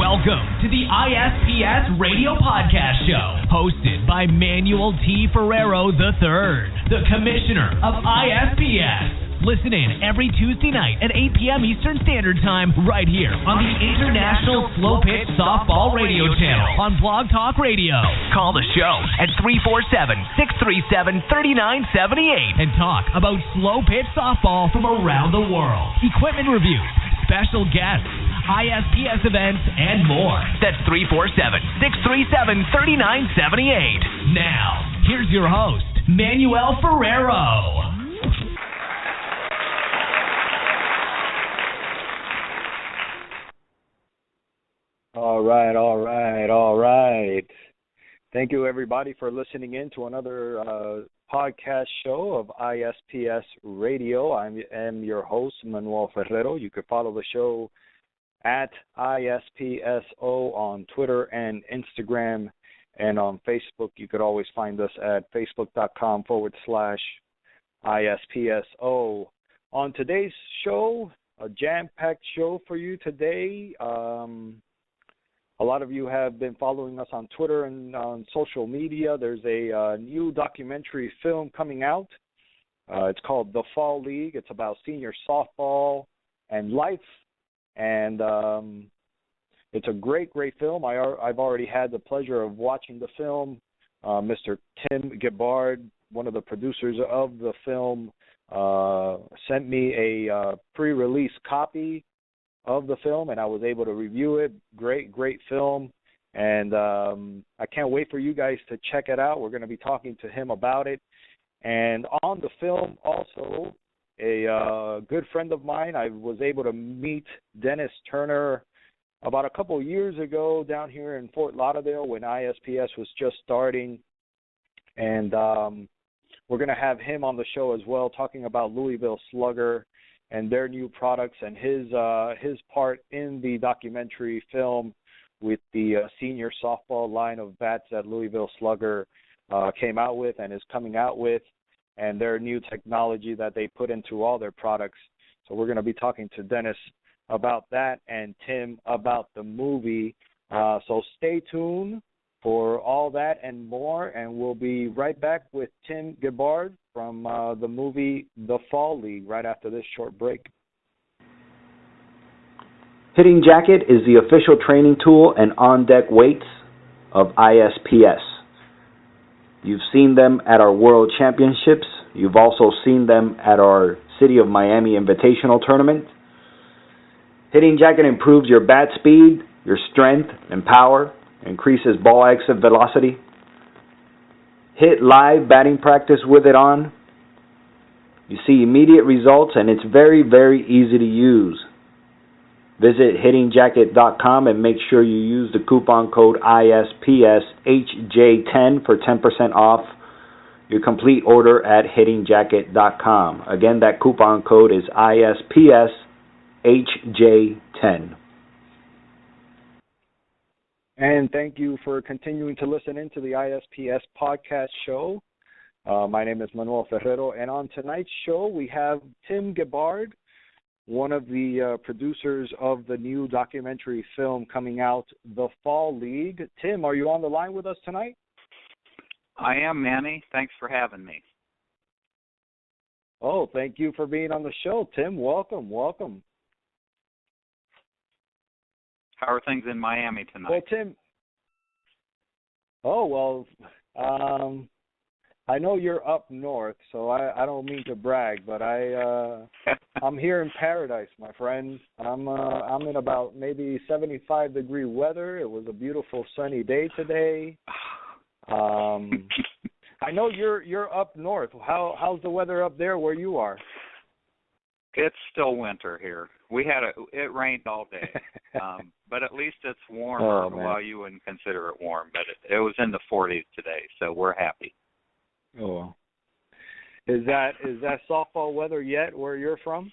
Welcome to the ISPS Radio Podcast Show, hosted by Manuel T. Ferrero III, the Commissioner of ISPS. Listen in every Tuesday night at 8 p.m. Eastern Standard Time right here on the International Slow Pitch Softball Radio Channel on Blog Talk Radio. Call the show at 347-637-3978 and talk about slow pitch softball from around the world, equipment reviews, special guests, ISPS events, and more. That's 347-637-3978. Now, here's your host, Manuel Ferrero. All right. Thank you, everybody, for listening in to another podcast show of ISPS Radio. I am your host, Manuel Ferrero. You could follow the show at ISPSO on Twitter and Instagram, and on Facebook. You could always find us at facebook.com/ISPSO. On today's show, a jam-packed show for you today. A lot of you have been following us on Twitter and on social media. There's a new documentary film coming out. It's called The Fall League. It's about senior softball and life. And it's a great film. I've already had the pleasure of watching the film. Mr. Tim Gibbard, one of the producers of the film, sent me a pre-release copy of the film, and I was able to review it. Great film, and I can't wait for you guys to check it out. We're going to be talking to him about it. And on the film also, a good friend of mine, I was able to meet Dennis Turner about a couple years ago down here in Fort Lauderdale when ISPS was just starting, and we're going to have him on the show as well, talking about Louisville Slugger and their new products and his part in the documentary film with the senior softball line of bats that Louisville Slugger came out with and is coming out with, and their new technology that they put into all their products. So we're going to be talking to Dennis about that and Tim about the movie. So stay tuned for all that and more, and we'll be right back with Tim Gibbard from the movie The Fall League right after this short break. Hitting Jacket is the official training tool and on-deck weights of ISPS. You've seen them at our World Championships. You've also seen them at our City of Miami Invitational Tournament. Hitting Jacket improves your bat speed, your strength and power, increases ball exit velocity. Hit live batting practice with it on. You see immediate results, and it's very, very easy to use. Visit hittingjacket.com and make sure you use the coupon code ISPSHJ10 for 10% off your complete order at hittingjacket.com. Again, that coupon code is ISPSHJ10. And thank you for continuing to listen into the ISPS podcast show. My name is Manuel Ferrero, and on tonight's show we have Tim Gibbard, one of the producers of the new documentary film coming out, The Fall League. Tim, are you on the line with us tonight? I am, Manny. Thanks for having me. Oh, thank you for being on the show, Tim. Welcome. How are things in Miami tonight? Well, Tim. I know you're up north, so I don't mean to brag, but I'm here in paradise, my friend. I'm in about maybe 75-degree weather. It was a beautiful sunny day today. I know you're up north. How's the weather up there where you are? It's still winter here. It rained all day, but at least it's warmer. Well, you wouldn't consider it warm, but it was in the 40s today, so we're happy. Oh, is that softball weather yet where you're from?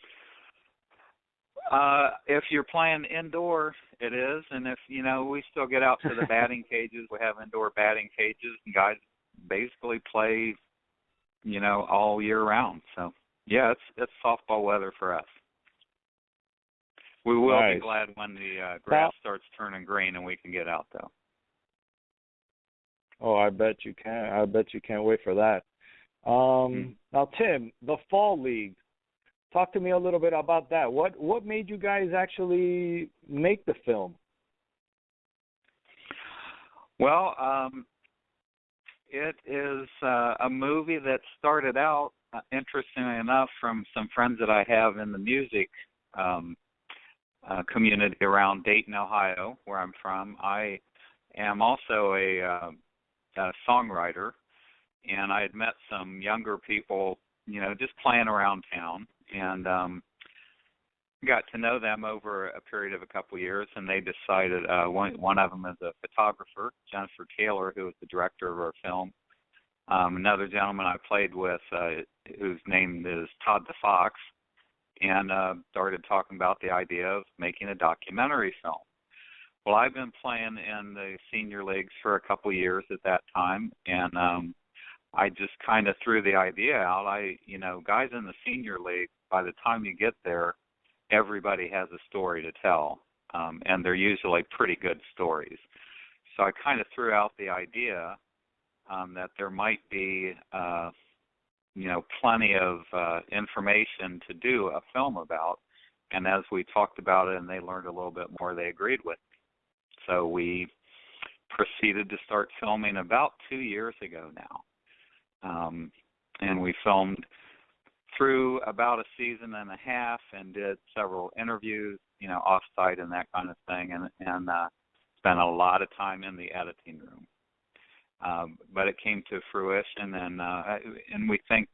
If you're playing indoor, it is, and if we still get out to the batting cages. We have indoor batting cages, and guys basically play, all year round. So yeah, it's softball weather for us. We will Nice. be glad when the grass starts turning green and we can get out, though. Oh, I bet you can. I bet you can't wait for that. Now, Tim, the Fall League. Talk to me a little bit about that. What made you guys actually make the film? Well, it is a movie that started out, interestingly enough, from some friends that I have in the music community around Dayton, Ohio, where I'm from. I am also a songwriter, and I had met some younger people, just playing around town, and got to know them over a period of a couple of years, and they decided, one of them is a photographer, Jennifer Taylor, who was the director of our film. Another gentleman I played with, whose name is Todd the Fox, and started talking about the idea of making a documentary film. Well, I've been playing in the senior leagues for a couple of years at that time, and I just kind of threw the idea out. Guys in the senior league, by the time you get there, everybody has a story to tell, and they're usually pretty good stories. So I kind of threw out the idea that there might be, plenty of information to do a film about. And as we talked about it and they learned a little bit more, they agreed with me. So we proceeded to start filming about 2 years ago now. And we filmed through about a season and a half and did several interviews, off-site and that kind of thing, and spent a lot of time in the editing room. But it came to fruition, and we think,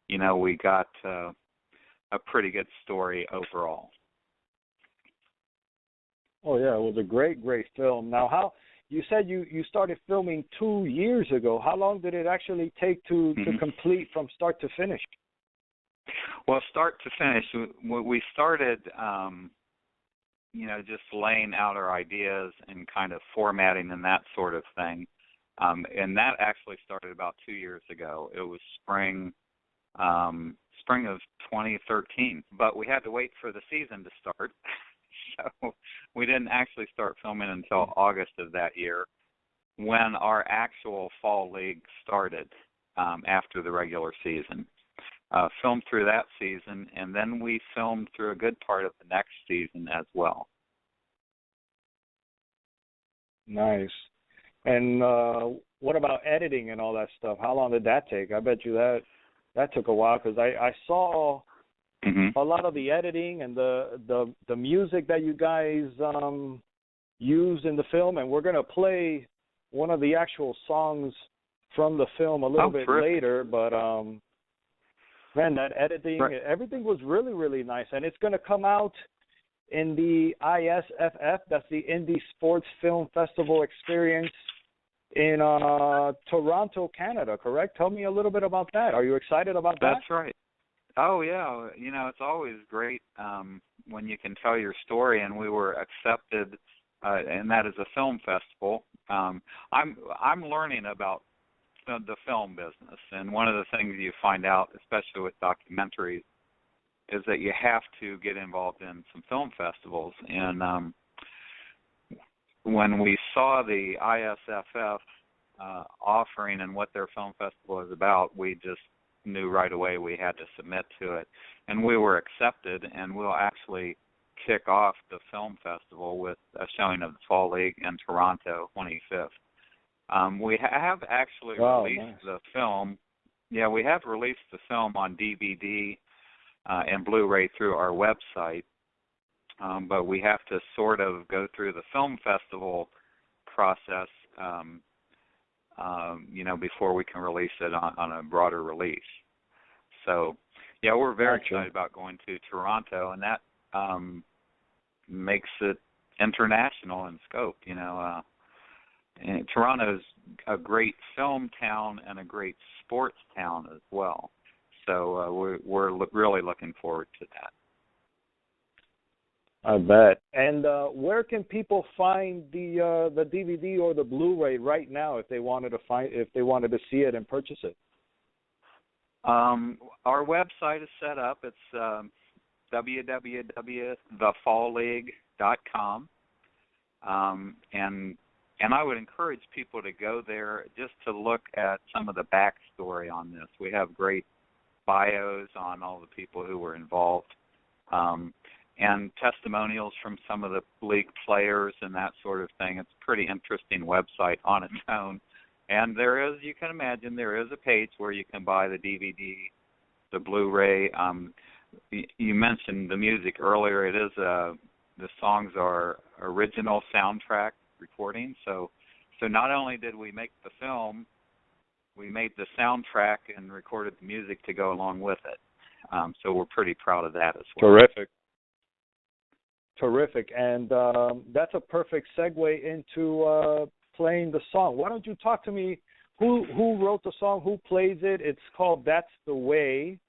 we got a pretty good story overall. Oh, yeah, it was a great, great film. Now, you said you started filming 2 years ago. How long did it actually take to complete from start to finish? Well, start to finish, we started, just laying out our ideas and kind of formatting and that sort of thing. And that actually started about 2 years ago. It was spring of 2013, but we had to wait for the season to start. So we didn't actually start filming until August of that year, when our actual fall league started after the regular season. Filmed through that season, and then we filmed through a good part of the next season as well. Nice. And what about editing and all that stuff? How long did that take? I bet you that took a while, because I saw a lot of the editing and the music that you guys used in the film, and we're going to play one of the actual songs from the film a little bit later, but man, that editing, everything was really, really nice, and it's going to come out in the ISFF, that's the Indie Sports Film Festival Experience in Toronto, Canada, correct? Tell me a little bit about that. Are you excited about that? That's right. Oh, yeah. It's always great when you can tell your story, and we were accepted, and that is a film festival. I'm learning about the film business, and one of the things you find out, especially with documentaries, is that you have to get involved in some film festivals. And when we saw the ISFF offering and what their film festival is about, we just knew right away we had to submit to it, and we were accepted. And we'll actually kick off the film festival with a showing of the Fall League in Toronto, 25th. We have actually released the film. Yeah, we have released the film on DVD and Blu-ray through our website, but we have to sort of go through the film festival process, before we can release it on a broader release. So, yeah, we're very excited about going to Toronto, and that makes it international in scope, And Toronto is a great film town and a great sports town as well. So we're really looking forward to that. I bet. And where can people find the DVD or the Blu-ray right now if they wanted to see it and purchase it? Our website is set up. It's www.thefallleague.com. And I would encourage people to go there just to look at some of the backstory on this. We have great bios on all the people who were involved, and testimonials from some of the league players and that sort of thing. It's a pretty interesting website on its own. And there is, you can imagine, there is a page where you can buy the DVD, the Blu-ray. You mentioned the music earlier. It is the songs are original soundtrack recordings. So not only did we make the film, we made the soundtrack and recorded the music to go along with it. So we're pretty proud of that as well. Terrific. And that's a perfect segue into playing the song. Why don't you talk to me? Who wrote the song? Who plays it? It's called "That's the Way,"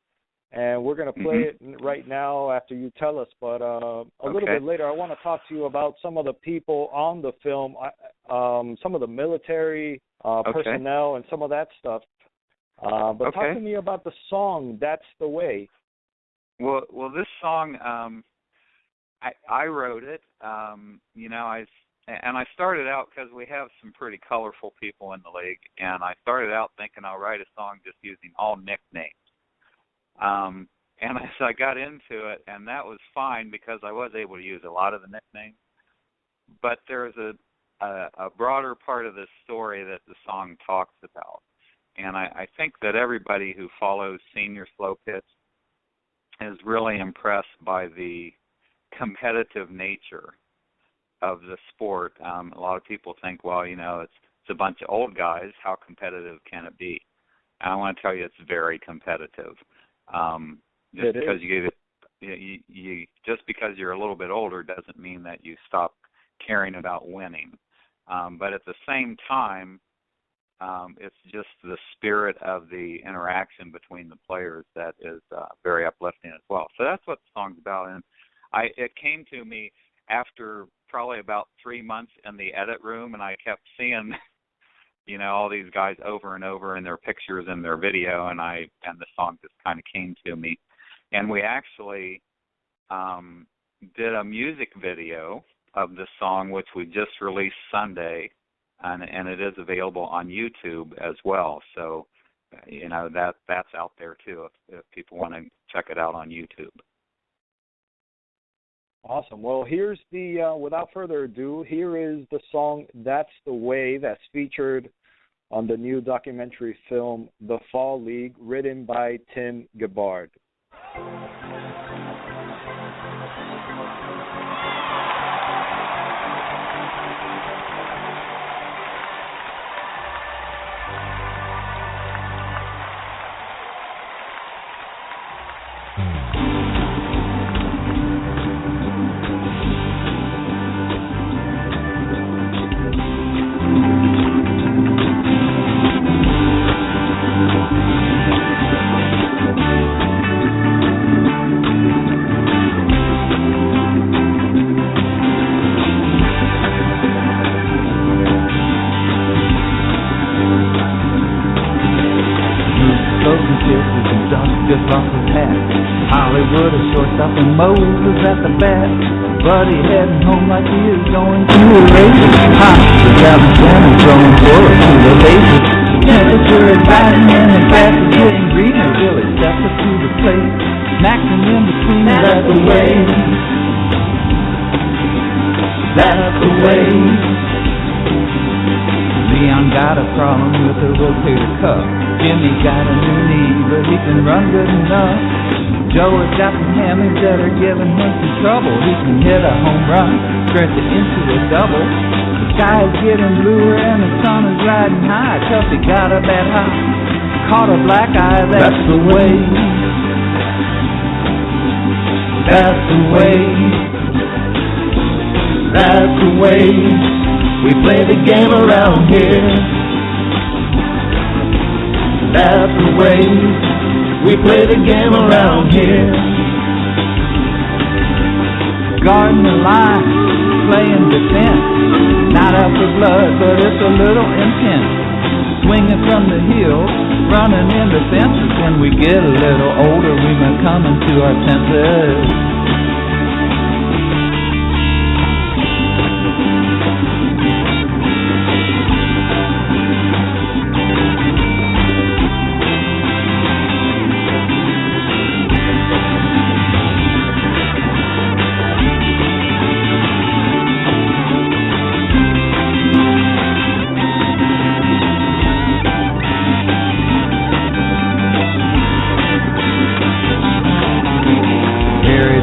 and we're going to play it right now after you tell us. But a little bit later, I want to talk to you about some of the people on the film, some of the military personnel, and some of that stuff. But talk to me about the song "That's the Way." Well, this song, I wrote it. I started out because we have some pretty colorful people in the league, and I started out thinking I'll write a song just using all nicknames. And as I got into it, and that was fine because I was able to use a lot of the nicknames. But there's a broader part of this story that the song talks about. And I think that everybody who follows senior slow pitch is really impressed by the competitive nature of the sport. A lot of people think, well, it's a bunch of old guys. How competitive can it be? And I want to tell you, it's very competitive. Just because just because you're a little bit older doesn't mean that you stop caring about winning. But at the same time, it's just the spirit of the interaction between the players that is very uplifting as well. So that's what the song's about. And it came to me after probably about 3 months in the edit room, and I kept seeing, all these guys over and over in their pictures and their video, and the song just kind of came to me. And we actually did a music video of the song, which we just released Sunday, and it is available on YouTube as well. So, that's out there too if people want to check it out on YouTube. Awesome. Well, here's without further ado, here is the song "That's the Way" that's featured on the new documentary film The Fall League, written by Tim Gibbard. Hollywood, a shortstop, and Moses at the bat. Buddy heading home like he is going to a race. Hot, the Dallas Shannon throwing bullets to the bases. Temperature is rising and the grass is getting greener. Billy steps up to the plate, smacks him in between. That's the way. That's the way. Leon got a problem with the rotator cuff. Jimmy got a new knee, but he can run good enough. Joe has got some hammies that are giving him some trouble. He can hit a home run, stretch it into a double. The sky is getting bluer and the sun is riding high. Tuffy got a bad hop, caught a black eye. That's the way. That's the way. That's the way we play the game around here. That's the way we play the game around here. Guarding the line, playing defense. Not out for blood, but it's a little intense. swinging from the hills, running into fences. When we get a little older, we might come into our senses.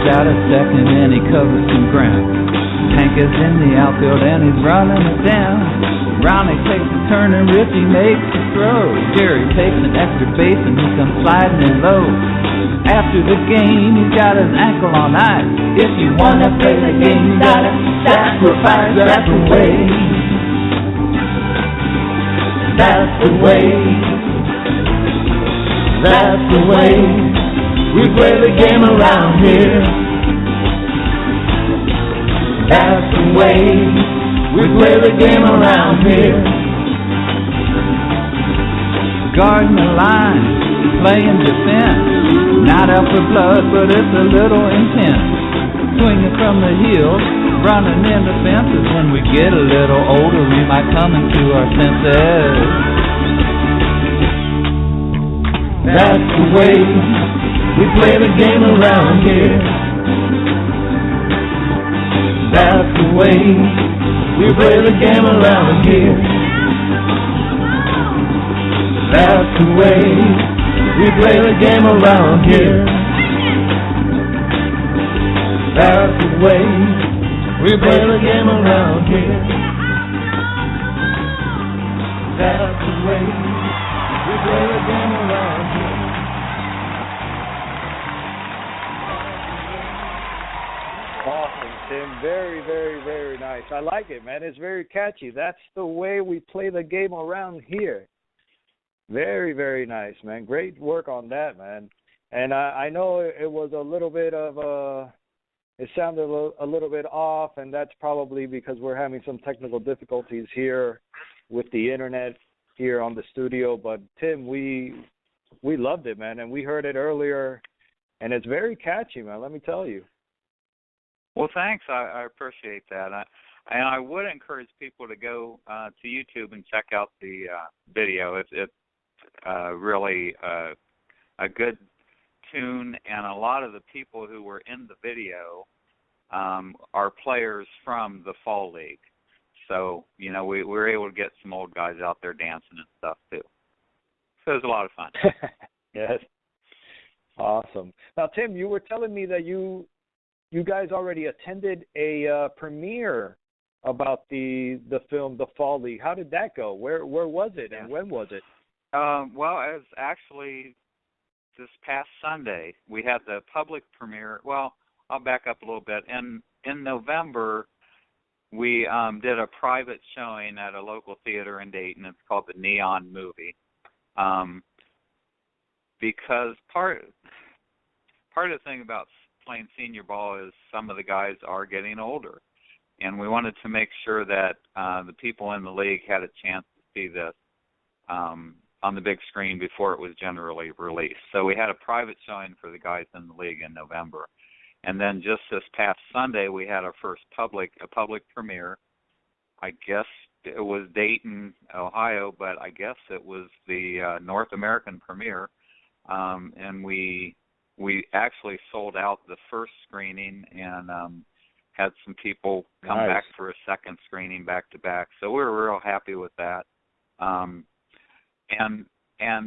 Out a second and he covers some ground. Hank is in the outfield and he's running it down. Ronnie takes a turn and Rippy makes a throw. Jerry takes an extra base and he comes sliding in low. After the game, he's got his ankle on ice. If you wanna play the game, you gotta sacrifice. That's the way. That's the way. That's the way. We play the game around here. That's the way we play the game around here. Guarding the line, playing defense. Not out for blood, but it's a little intense. Swinging from the hills, running into fences. When we get a little older, we might come into our senses. That's the way we play the game around here. That's the way we play the game around here. That's the way we play the game around here. That's the way we play the game around here. That's the way we play the game around here. Tim, very, very, very nice. I like it, man. It's very catchy. That's the way we play the game around here. Very, very nice, man. Great work on that, man. And I know it was a little bit of it sounded a little bit off, and that's probably because we're having some technical difficulties here with the internet here on the studio. But Tim, we loved it, man, and we heard it earlier, and it's very catchy, man. Let me tell you. Well, thanks. I appreciate that. And I would encourage people to go to YouTube and check out the video. It's really a good tune, and a lot of the people who were in the video are players from the Fall League. So, we were able to get some old guys out there dancing and stuff, too. So it was a lot of fun. Yes. Awesome. Now, Tim, you were telling me that you guys already attended a premiere about the film The Fall League. How did that go? Where was it and when was it? Well, it was actually this past Sunday. We had the public premiere. Well, I'll back up a little bit. In November, we did a private showing at a local theater in Dayton. It's called the Neon Movie. Because part of the thing about playing senior ball is some of the guys are getting older, and we wanted to make sure that the people in the league had a chance to see this on the big screen before it was generally released. So we had a private showing for the guys in the league in November, and then just this past Sunday we had our first public premiere. I guess it was Dayton, Ohio, but I guess it was the North American premiere, and we actually sold out the first screening and had some people come back for a second screening back to back. So we were real happy with that. And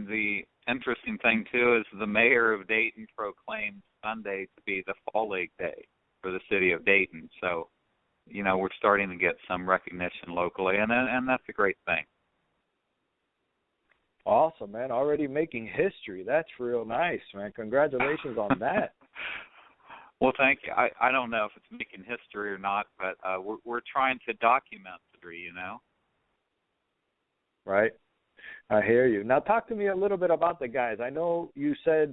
the interesting thing too is the mayor of Dayton proclaimed Sunday to be the Fall League Day for the city of Dayton. So, we're starting to get some recognition locally, and that's a great thing. Awesome, man. Already making history. That's real nice, man. Congratulations on that. Well, thank you. I don't know if it's making history or not, but we're trying to document history, Right. I hear you. Now, talk to me a little bit about the guys. I know you said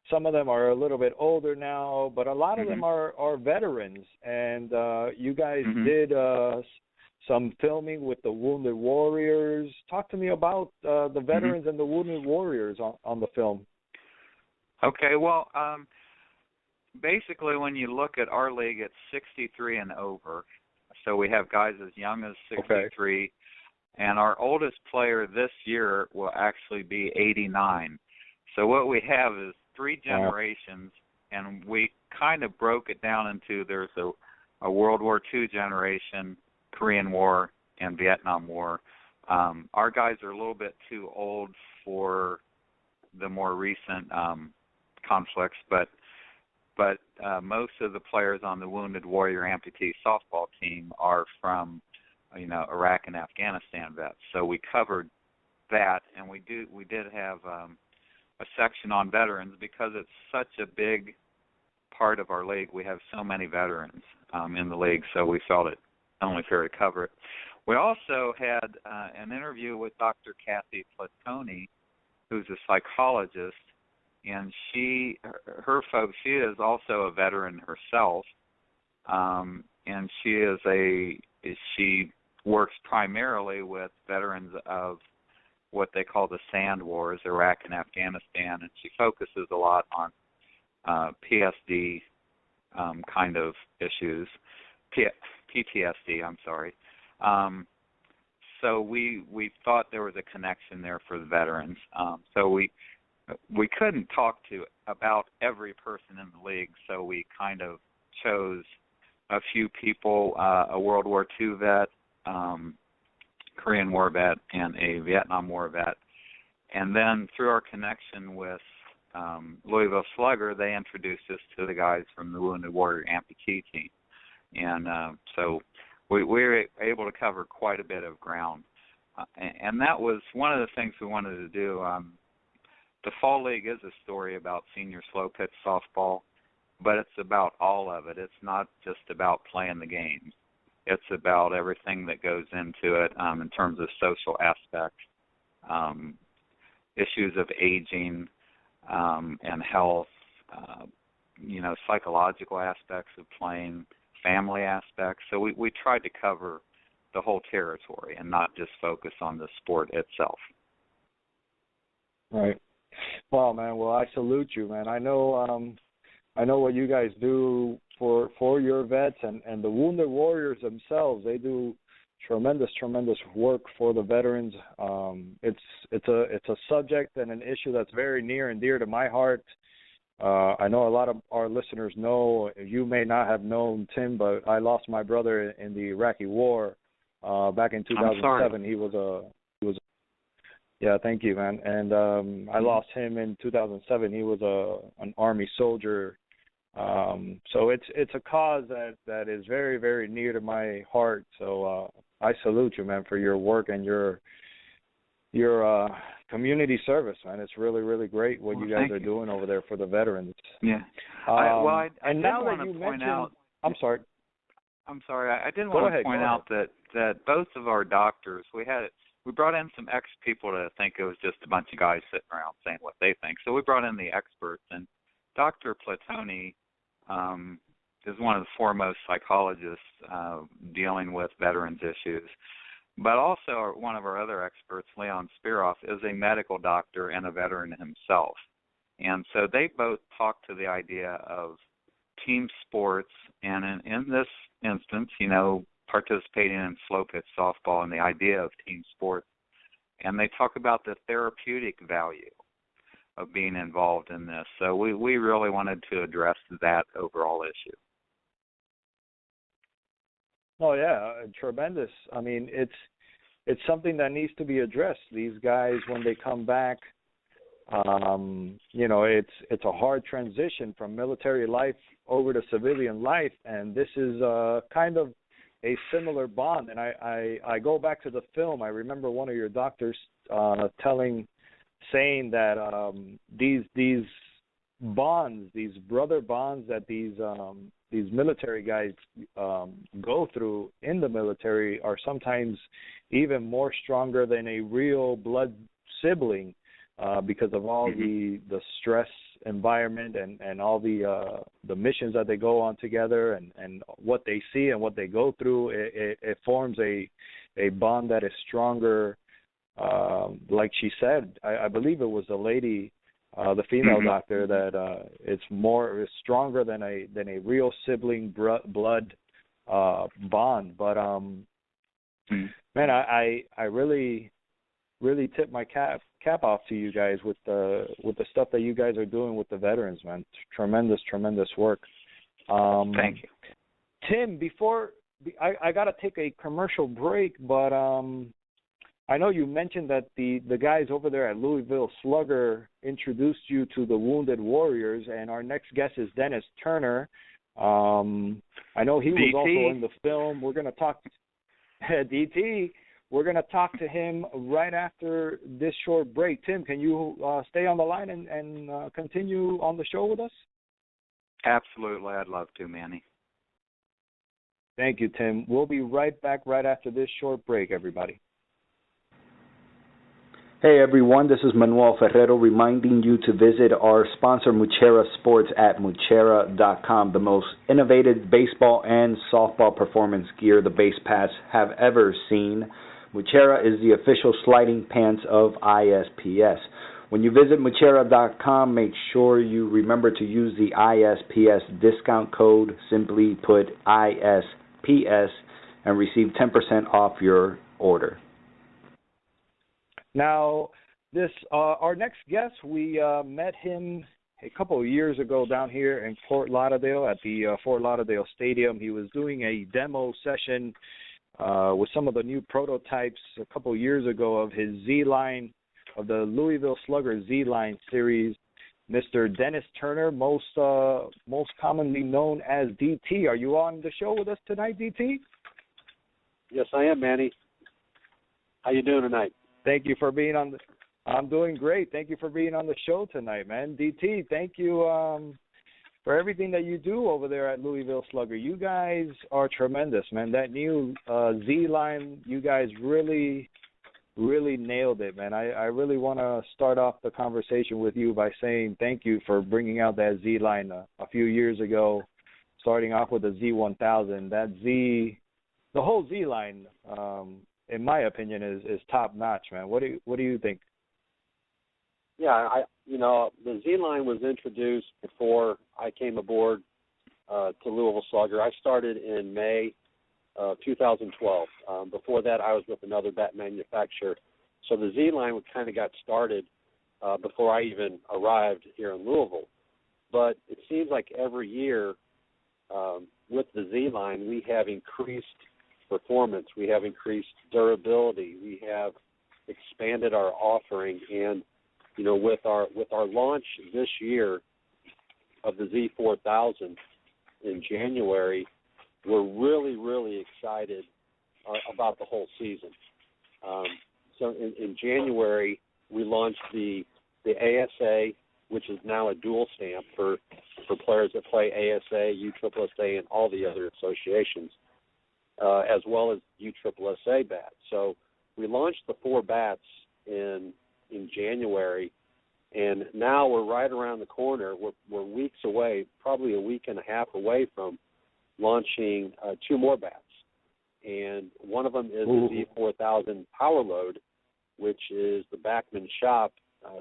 some of them are a little bit older now, but a lot of them are veterans, and you guys did some filming with the Wounded Warriors. Talk to me about the veterans and the Wounded Warriors on the film. Okay, well, basically when you look at our league, it's 63 and over. So we have guys as young as 63. Okay. And our oldest player this year will actually be 89. So what we have is 3 generations, and we kind of broke it down into there's a World War II generation, Korean War, and Vietnam War. Our guys are a little bit too old for the more recent conflicts, but most of the players on the Wounded Warrior amputee softball team are from Iraq and Afghanistan vets. So we covered that, and we did have a section on veterans because it's such a big part of our league. We have so many veterans in the league, so we felt it only fair to cover it. We also had an interview with Dr. Kathy Platoni, who's a psychologist, and she is also a veteran herself, and she works primarily with veterans of what they call the Sand Wars, Iraq and Afghanistan, and she focuses a lot on PSD kind of issues, PTSD, I'm sorry. So we thought there was a connection there for the veterans. So we couldn't talk about every person in the league, so we kind of chose a few people, a World War II vet, Korean War vet, and a Vietnam War vet. And then through our connection with Louisville Slugger, they introduced us to the guys from the Wounded Warrior amputee team. And so we were able to cover quite a bit of ground. And that was one of the things we wanted to do. The Fall League is a story about senior slow pitch softball, but it's about all of it. It's not just about playing the games. It's about everything that goes into it in terms of social aspects, issues of aging and health, psychological aspects of playing, family aspects. So we tried to cover the whole territory and not just focus on the sport itself. Right. Wow, man. Well, I salute you, man. I know what you guys do for your vets and the Wounded Warriors themselves. They do tremendous work for the veterans. It's a subject and an issue that's very near and dear to my heart. I know a lot of our listeners know. You may not have known Tim, but I lost my brother in the Iraqi War back in 2007. He was yeah, thank you, man. And I lost him in 2007. He was an Army soldier. So it's a cause that is very, very near to my heart. So I salute you, man, for your work and your community service, man. It's really, really great what you guys are doing over there for the veterans. Yeah. I did want to point out. I'm sorry. I did want to point out that both of our doctors, we brought in some ex-people to think it was just a bunch of guys sitting around saying what they think. So we brought in the experts, and Dr. Platoni is one of the foremost psychologists dealing with veterans issues. But also one of our other experts, Leon Spiroff, is a medical doctor and a veteran himself. And so they both talk to the idea of team sports, and in this instance, participating in slow pitch softball and the idea of team sports. And they talk about the therapeutic value of being involved in this. So we really wanted to address that overall issue. Oh, yeah, tremendous. I mean, it's something that needs to be addressed. These guys, when they come back, it's a hard transition from military life over to civilian life, and this is kind of a similar bond. And I go back to the film. I remember one of your doctors saying that these bonds, these brother bonds that these military guys go through in the military are sometimes even more stronger than a real blood sibling because of all the stress environment and all the missions that they go on together and what they see and what they go through, it forms a bond that is stronger. Like she said, I believe it was the lady, the female doctor, that it's stronger than a real sibling blood bond. But man, I really tip my cap off to you guys with the stuff that you guys are doing with the veterans, man. Tremendous work. Thank you, Tim. Before I got to take a commercial break, but I know you mentioned that the guys over there at Louisville Slugger introduced you to the Wounded Warriors, and our next guest is Dennis Turner. I know he was also in the film. We're going to talk DT. We're going to talk to him right after this short break. Tim, can you stay on the line and continue on the show with us? Absolutely. I'd love to, Manny. Thank you, Tim. We'll be right back right after this short break, everybody. Hey everyone, this is Manuel Ferrero reminding you to visit our sponsor Muchera Sports at Muchera.com, the most innovative baseball and softball performance gear the Base Paths have ever seen. Muchera is the official sliding pants of ISPS. When you visit Muchera.com, make sure you remember to use the ISPS discount code, simply put ISPS, and receive 10% off your order. Now, this our next guest, we met him a couple of years ago down here in Fort Lauderdale at the Fort Lauderdale Stadium. He was doing a demo session with some of the new prototypes a couple of years ago of his Z-Line, of the Louisville Slugger Z-Line series. Mr. Dennis Turner, most commonly known as DT. Are you on the show with us tonight, DT? Yes, I am, Manny. How you doing tonight? Thank you for being on. I'm doing great. Thank you for being on the show tonight, man. DT, thank you for everything that you do over there at Louisville Slugger. You guys are tremendous, man. That new Z-Line, you guys really nailed it, man. I really want to start off the conversation with you by saying thank you for bringing out that Z-Line a few years ago, starting off with the Z1000. The whole Z-Line, in my opinion, is top notch, man. What do you think? Yeah, the Z-Line was introduced before I came aboard to Louisville Slugger. I started in May of 2012. Before that, I was with another bat manufacturer. So the Z-Line kind of got started before I even arrived here in Louisville. But it seems like every year with the Z-Line, we have increased performance, we have increased durability, we have expanded our offering, and with our launch this year of the Z4000 in January, we're really excited about the whole season. So in January, we launched the ASA, which is now a dual stamp for players that play ASA, USSSA, and all the other associations, as well as USSSA bats. So we launched the 4 bats in January, and now we're right around the corner. We're weeks away, probably a week and a half away from launching 2 more bats. And one of them is the Z4000 Power Load, which is the Backman Shop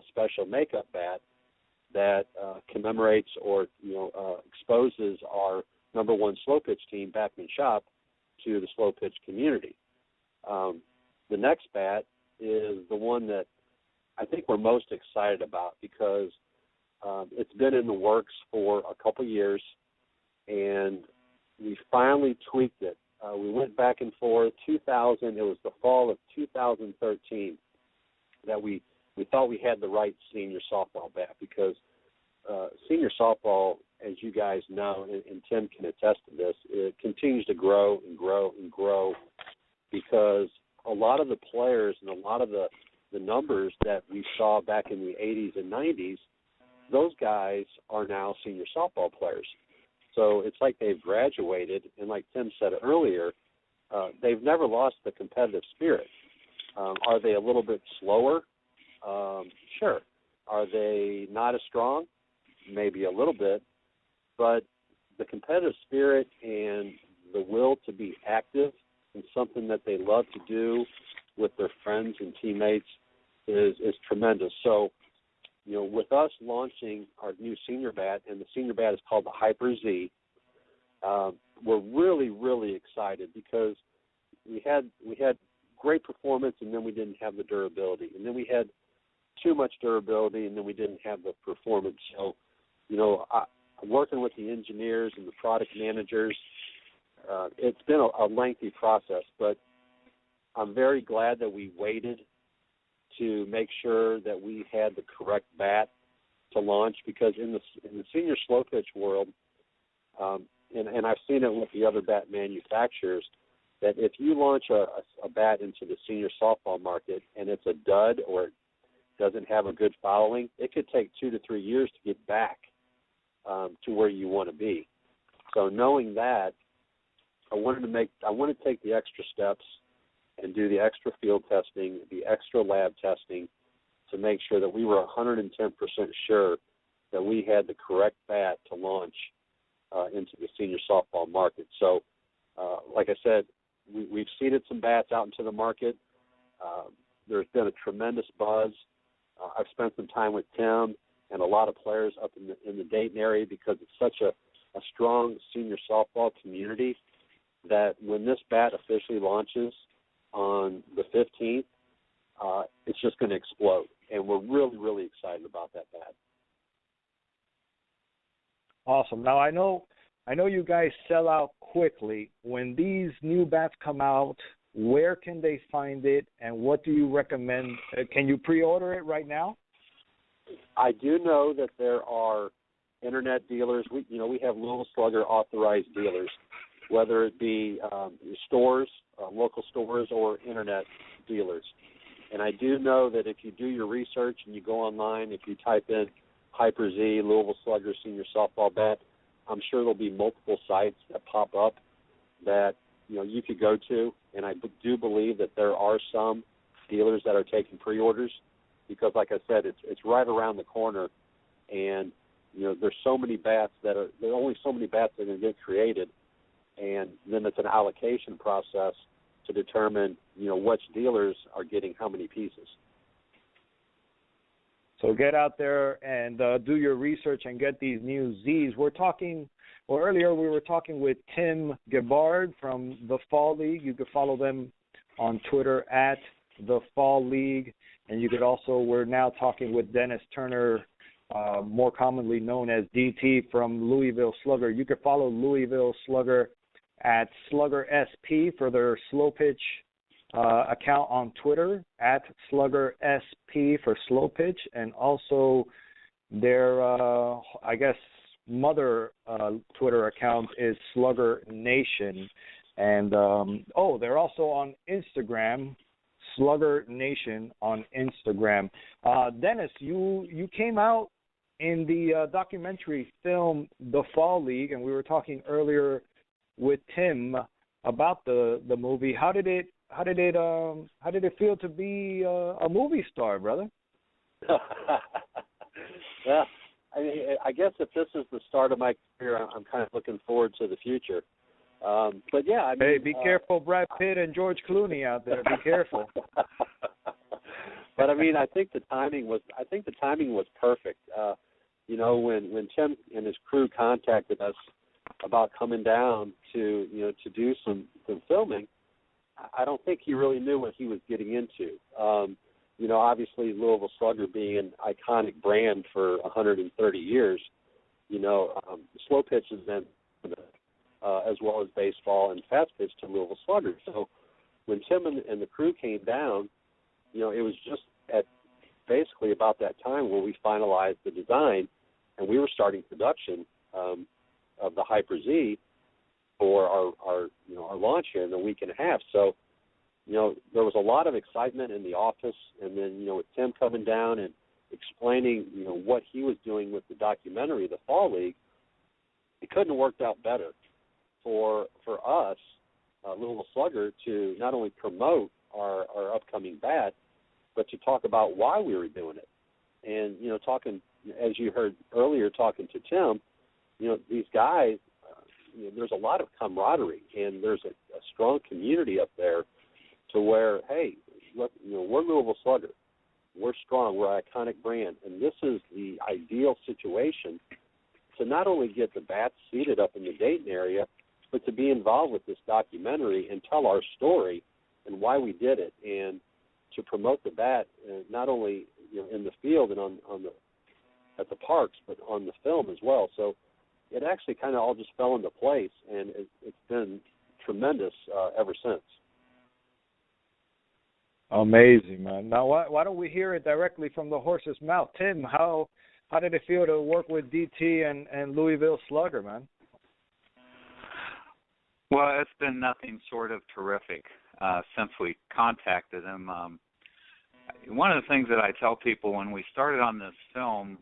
special makeup bat that commemorates or exposes our number 1 slow pitch team, Backman Shop, to the slow pitch community. The next bat is the one that I think we're most excited about because it's been in the works for a couple years, and we finally tweaked it. We went back and forth. It was the fall of 2013 that we thought we had the right senior softball bat because senior softball, as you guys know, and Tim can attest to this, it continues to grow and grow and grow because a lot of the players and a lot of the numbers that we saw back in the 80s and 90s, those guys are now senior softball players. So it's like they've graduated, and like Tim said earlier, they've never lost the competitive spirit. Are they a little bit slower? Sure. Are they not as strong? maybe a little bit, but the competitive spirit and the will to be active in something that they love to do with their friends and teammates is tremendous. So, with us launching our new senior bat, and the senior bat is called the Hyper Z, we're really, really excited because we had great performance, and then we didn't have the durability, and then we had too much durability, and then we didn't have the performance. So, I'm working with the engineers and the product managers. It's been a lengthy process, but I'm very glad that we waited to make sure that we had the correct bat to launch, because in the senior slow pitch world, and I've seen it with the other bat manufacturers, that if you launch a bat into the senior softball market and it's a dud or it doesn't have a good following, it could take 2 to 3 years to get back to where you want to be. So knowing that, I wanted to take the extra steps and do the extra field testing, the extra lab testing, to make sure that we were 110% sure that we had the correct bat to launch into the senior softball market. So, like I said, we've seeded some bats out into the market. There's been a tremendous buzz. I've spent some time with Tim and a lot of players up in the Dayton area, because it's such a strong senior softball community that when this bat officially launches on the 15th, it's just going to explode. And we're really, really excited about that bat. Awesome. Now, I know you guys sell out quickly. When these new bats come out, where can they find it, and what do you recommend? Can you pre-order it right now? I do know that there are internet dealers. We have Louisville Slugger authorized dealers, whether it be stores, local stores, or internet dealers. And I do know that if you do your research and you go online, if you type in Hyper Z, Louisville Slugger Senior Softball Bat, I'm sure there'll be multiple sites that pop up that you could go to. And I do believe that there are some dealers that are taking pre-orders, because, like I said, it's right around the corner, and there's so many bats there are only so many bats that are going to get created, and then it's an allocation process to determine which dealers are getting how many pieces. So get out there and do your research and get these new Zs. Earlier we were talking with Tim Gibbard from the Fall League. You could follow them on Twitter at the Fall League, and we're now talking with Dennis Turner, more commonly known as DT, from Louisville Slugger. You could follow Louisville Slugger at Slugger SP for their slow pitch account on Twitter, at Slugger SP for slow pitch, and also their mother Twitter account is Slugger Nation, and they're also on Instagram, Slugger Nation on Instagram. Dennis, you came out in the documentary film The Fall League, and we were talking earlier with Tim about the movie. How did it feel to be a movie star, brother? Yeah, I guess if this is the start of my career, I'm kind of looking forward to the future. But yeah, hey, be careful, Brad Pitt and George Clooney out there. Be careful. But I think the timing was perfect. When Tim and his crew contacted us about coming down to do some filming, I don't think he really knew what he was getting into. Obviously Louisville Slugger being an iconic brand for 130 years, slow pitch has been as well as baseball and fast pitch to Louisville Slugger. So when Tim and the crew came down, it was just at basically about that time where we finalized the design, and we were starting production of the Hyper Z for our launch here in a week and a half. So, there was a lot of excitement in the office, and then, with Tim coming down and explaining, what he was doing with the documentary, The Fall League, it couldn't have worked out better for us, Louisville Slugger, to not only promote our upcoming bat, but to talk about why we were doing it. And, talking, as you heard earlier talking to Tim, these guys, there's a lot of camaraderie, and there's a strong community up there to where, hey, look, we're Louisville Slugger. We're strong. We're an iconic brand. And this is the ideal situation to not only get the bats seated up in the Dayton area, but to be involved with this documentary and tell our story and why we did it, and to promote the bat not only in the field and at the parks, but on the film as well. So it actually kind of all just fell into place, and it's been tremendous ever since. Amazing, man. Now, why don't we hear it directly from the horse's mouth? Tim, how did it feel to work with DT and Louisville Slugger, man? Well, it's been nothing short of terrific since we contacted him. One of the things that I tell people, when we started on this film,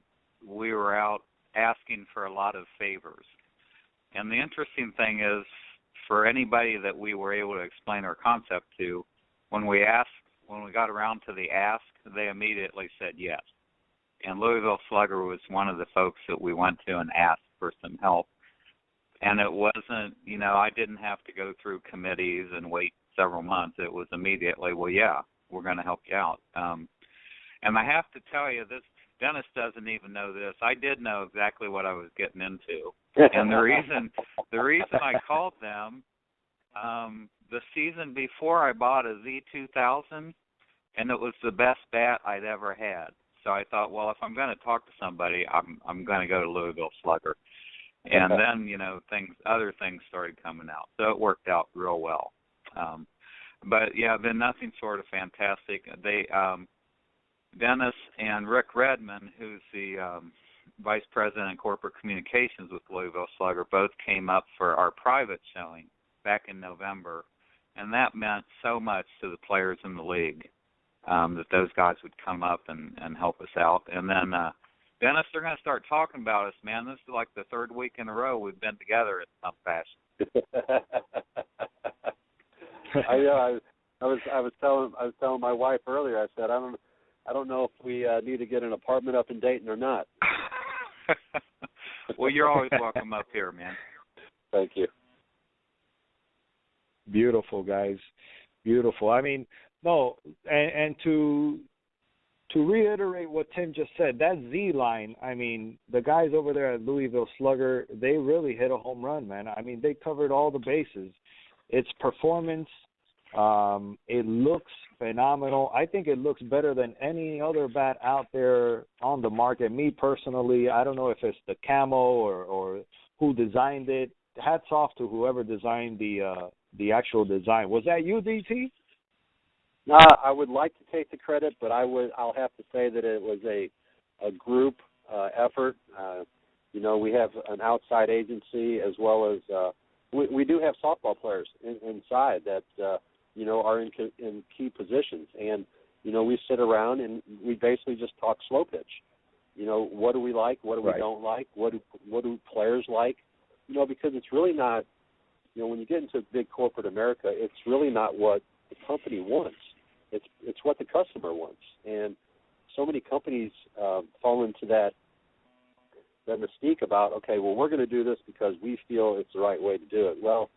we were out asking for a lot of favors. And the interesting thing is, for anybody that we were able to explain our concept to, when we got around to the ask, they immediately said yes. And Louisville Slugger was one of the folks that we went to and asked for some help. And it wasn't, I didn't have to go through committees and wait several months. It was immediately, well, yeah, we're going to help you out. And I have to tell you, Dennis doesn't even know this. I did know exactly what I was getting into. And the reason I called them, the season before I bought a Z2000, and it was the best bat I'd ever had. So I thought, well, if I'm going to talk to somebody, I'm going to go to Louisville Slugger. And then, other things started coming out. So it worked out real well. But, yeah, been nothing short of fantastic. Dennis and Rick Redmond, who's the Vice President of Corporate Communications with Louisville Slugger, both came up for our private showing back in November. And that meant so much to the players in the league that those guys would come up and help us out. And then, Dennis, they're going to start talking about us, man. This is like the third week in a row we've been together in some fashion. I was telling my wife earlier. I said, I don't know if we need to get an apartment up in Dayton or not. Well, you're always welcome up here, man. Thank you. Beautiful, guys. Beautiful. I mean, no, and to reiterate what Tim just said, that Z line, I mean, the guys over there at Louisville Slugger, they really hit a home run, man. I mean, they covered all the bases. It's performance. It looks phenomenal. I think it looks better than any other bat out there on the market. Me personally, I don't know if it's the camo or who designed it. Hats off to whoever designed the actual design. Was that you, DT? I would like to take the credit, but I'll have to say that it was a group effort. We have an outside agency, as well as we do have softball players inside that are in key positions, and we sit around and we basically just talk slow pitch. What do we like? What do we don't like? What do players like? Because it's really not. When you get into big corporate America, it's really not what the company wants. It's what the customer wants, and so many companies fall into that mystique about, okay, well, we're going to do this because we feel it's the right way to do it. Well,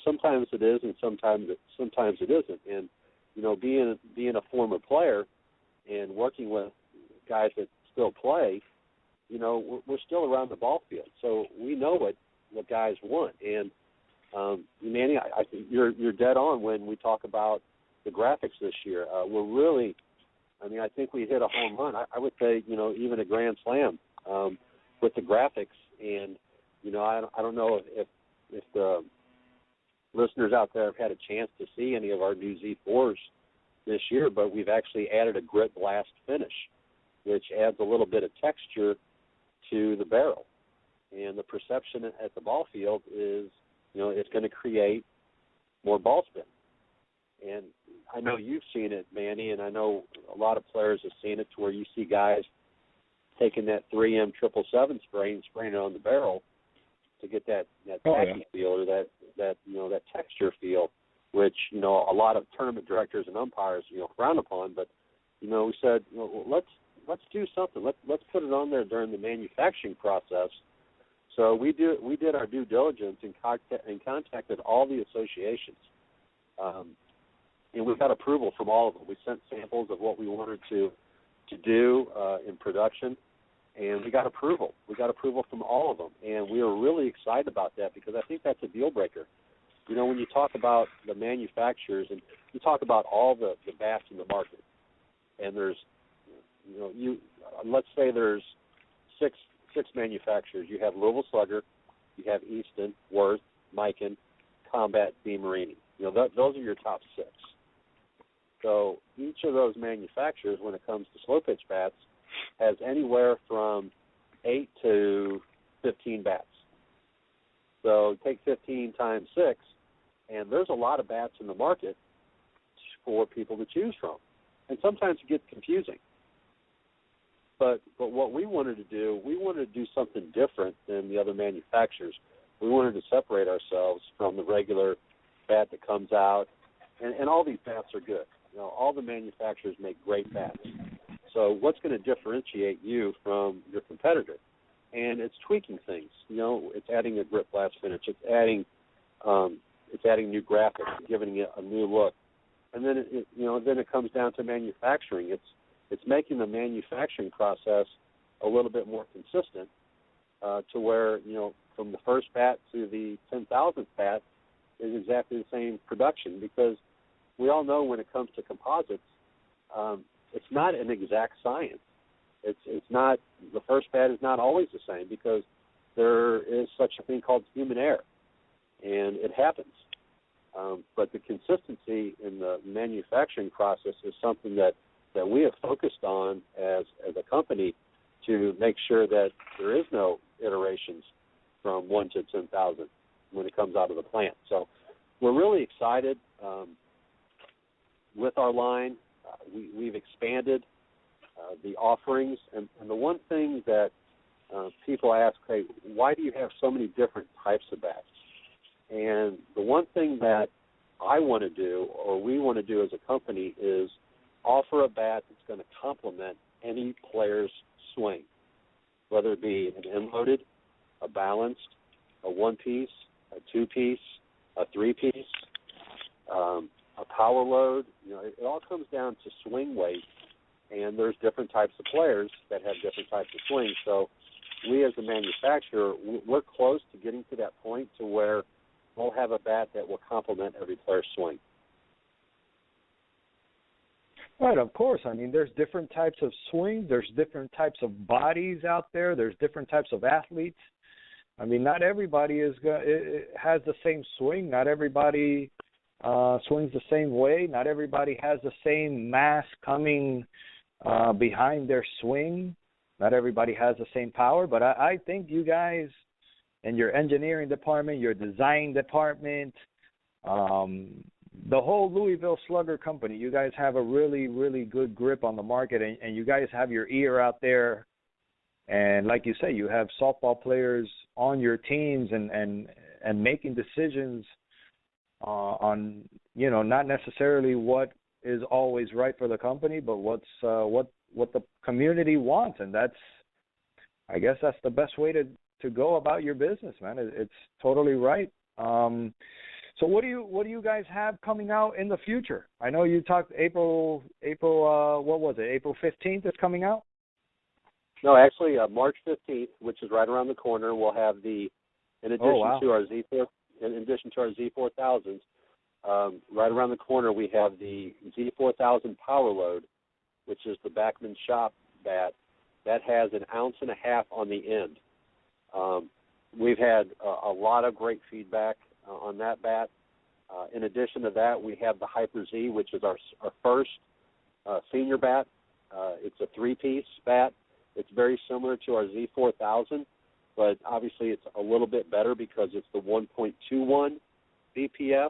sometimes it is, and sometimes it isn't. And being a former player and working with guys that still play, we're still around the ball field, so we know what guys want. And Manny, I think you're dead on when we talk about the graphics this year. We're really, I think we hit a home run. I would say, even a grand slam with the graphics. And, I don't know if the listeners out there have had a chance to see any of our new Z4s this year, but we've actually added a grit blast finish, which adds a little bit of texture to the barrel. And the perception at the ball field is, it's going to create more ball spin. And I know you've seen it, Manny, and I know a lot of players have seen it, to where you see guys taking that 3M 777 spray and spraying it on the barrel to get that tacky feel, or that texture feel, which a lot of tournament directors and umpires frown upon. But we said, let's let's do something. Let's put it on there during the manufacturing process. So we did our due diligence and contacted all the associations, and we got approval from all of them. We sent samples of what we wanted to do in production, and we got approval. We got approval from all of them, and we were really excited about that because I think that's a deal breaker. You know, when you talk about the manufacturers and you talk about all the bats in the market, and there's, let's say there's six manufacturers. You have Louisville Slugger, you have Easton, Worth, Mikan, Combat, DeMarini. Those are your top six. So each of those manufacturers, when it comes to slow pitch bats, has anywhere from 8 to 15 bats. So take 15 times 6, and there's a lot of bats in the market for people to choose from. And sometimes it gets confusing. But what we wanted to do something different than the other manufacturers. We wanted to separate ourselves from the regular bat that comes out, and all these bats are good. All the manufacturers make great bats. So what's going to differentiate you from your competitor? And it's tweaking things. It's adding a grip blast finish. It's adding new graphics, giving it a new look. And then it comes down to manufacturing. It's making the manufacturing process a little bit more consistent to where, from the first bat to the 10,000th bat is exactly the same production, because we all know when it comes to composites, it's not an exact science. It's not, the first bat is not always the same because there is such a thing called human error, and it happens. But the consistency in the manufacturing process is something that we have focused on as a company to make sure that there is no iterations from 1 to 10,000 when it comes out of the plant. So we're really excited with our line. We've expanded the offerings. And the one thing that people ask, hey, why do you have so many different types of bats? And the one thing that I want to do, or we want to do as a company, is offer a bat that's going to complement any player's swing, whether it be an end-loaded, a balanced, a one-piece, a two-piece, a three-piece, a power load. It all comes down to swing weight, and there's different types of players that have different types of swings. So we as a manufacturer, we're close to getting to that point to where we'll have a bat that will complement every player's swing. Right, of course. I mean, there's different types of swings. There's different types of bodies out there. There's different types of athletes. I mean, not everybody has the same swing. Not everybody swings the same way. Not everybody has the same mass coming behind their swing. Not everybody has the same power. But I think you guys and your engineering department, your design department, the whole Louisville Slugger company, you guys have a really, really good grip on the market, and you guys have your ear out there. And like you say, you have softball players on your teams and making decisions on, not necessarily what is always right for the company, but what the community wants. And I guess that's the best way to go about your business, man. It's totally right. So what do you guys have coming out in the future? I know you talked April what was it? April 15th is coming out? No, actually March 15th, which is right around the corner, we'll have in addition to our Z4000s, right around the corner we have the Z4000 Power Load, which is the Backman Shop bat that has 1.5 ounces on the end. We've had a lot of great feedback on that bat. In addition to that, we have the Hyper Z, which is our first senior bat. It's a three-piece bat. It's very similar to our Z4000, but obviously it's a little bit better because it's the 1.21 BPF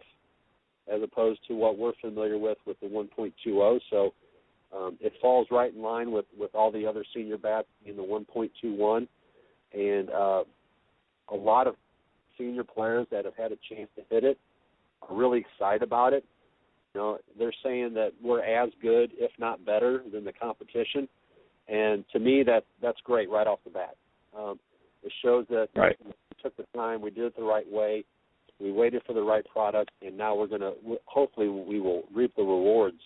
as opposed to what we're familiar with the 1.20. So it falls right in line with all the other senior bats in the 1.21. And a lot of senior players that have had a chance to hit it are really excited about it. They're saying that we're as good, if not better, than the competition. And to me, that's great right off the bat. It shows that right. we took the time, we did it the right way, we waited for the right product, and now we're going to, hopefully we will reap the rewards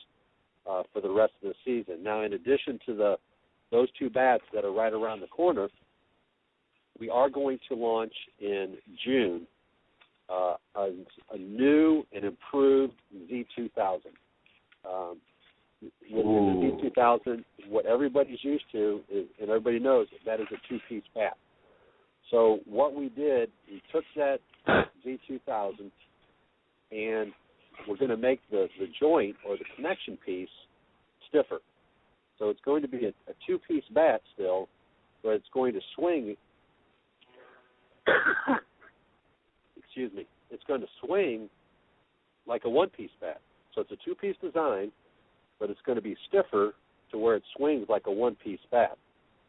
for the rest of the season. Now, in addition to those two bats that are right around the corner, we are going to launch in June a new and improved Z2000. With the Z2000, what everybody's used to is, and everybody knows, that is a two-piece bat. So what we did, we took that Z2000 and we're going to make the joint or the connection piece stiffer. So it's going to be a two-piece bat still, but it's going to swing. Excuse me. It's going to swing like a one-piece bat. So it's a two-piece design, but it's going to be stiffer to where it swings like a one-piece bat.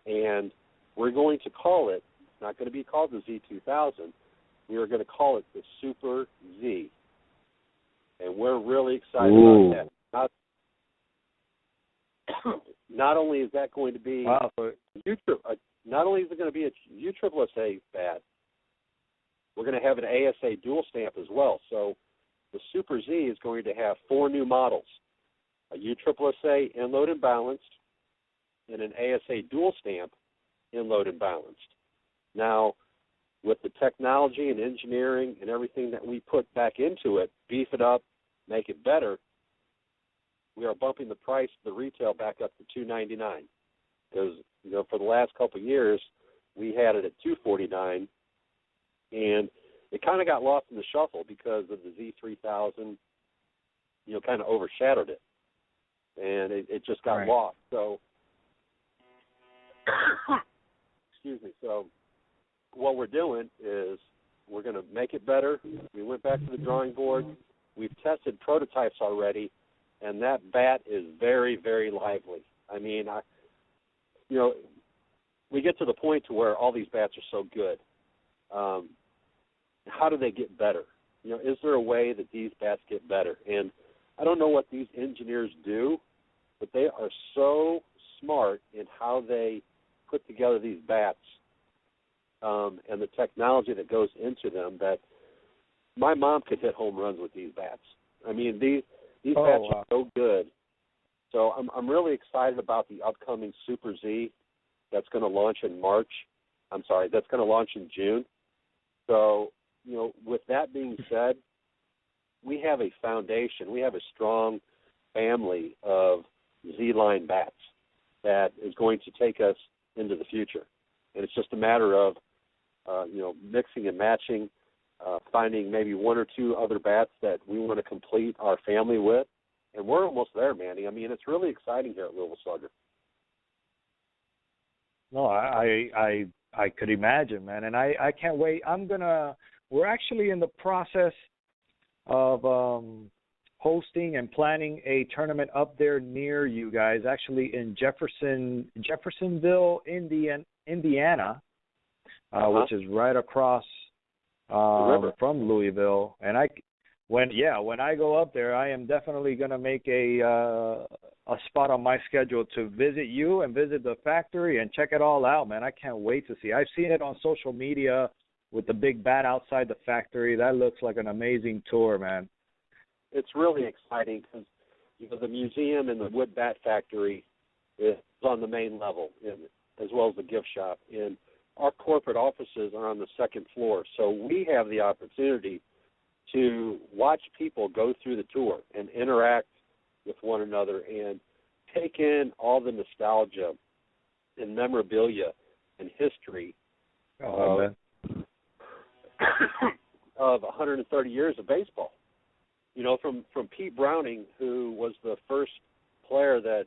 And we're going to call it, it's not going to be called the Z2000, we are going to call it the Super Z. And we're really excited about that. Not only is that going to be not only is it going to be a USSSA bat, we're going to have an ASA dual stamp as well. So the Super Z is going to have 4 new models: a USSSA in-load and balanced, and an ASA dual stamp in-load and balanced. Now, with the technology and engineering and everything that we put back into it, beef it up, make it better, we are bumping the price of the retail back up to $299. Because, for the last couple of years, we had it at $249, and it kind of got lost in the shuffle because of the Z3000, kind of overshadowed it. And it just got lost. So, excuse me. So, what we're doing is we're going to make it better. We went back to the drawing board. We've tested prototypes already, and that bat is very, very lively. I mean, we get to the point to where all these bats are so good. How do they get better? Is there a way that these bats get better? And I don't know what these engineers do, but they are so smart in how they put together these bats and the technology that goes into them that my mom could hit home runs with these bats. I mean, these bats are so good. So I'm really excited about the upcoming Super Z that's going to launch in March. That's going to launch in June. So, with that being said, we have a foundation. We have a strong family of Z-line bats that is going to take us into the future. And it's just a matter of, mixing and matching, finding maybe 1 or 2 other bats that we want to complete our family with. And we're almost there, Manny. I mean, it's really exciting here at Louisville Slugger. No, I could imagine, man. And I can't wait. We're actually in the process of hosting and planning a tournament up there near you guys, actually in Jeffersonville, Indiana, which is right across from Louisville. And when I go up there, I am definitely going to make a spot on my schedule to visit you and visit the factory and check it all out, man. I can't wait to see. I've seen it on social media with the big bat outside the factory. That looks like an amazing tour, man. It's really exciting because the museum and the wood bat factory is on the main level, as well as the gift shop. And our corporate offices are on the second floor, so we have the opportunity to watch people go through the tour and interact with one another and take in all the nostalgia and memorabilia and history of 130 years of baseball. From Pete Browning, who was the first player that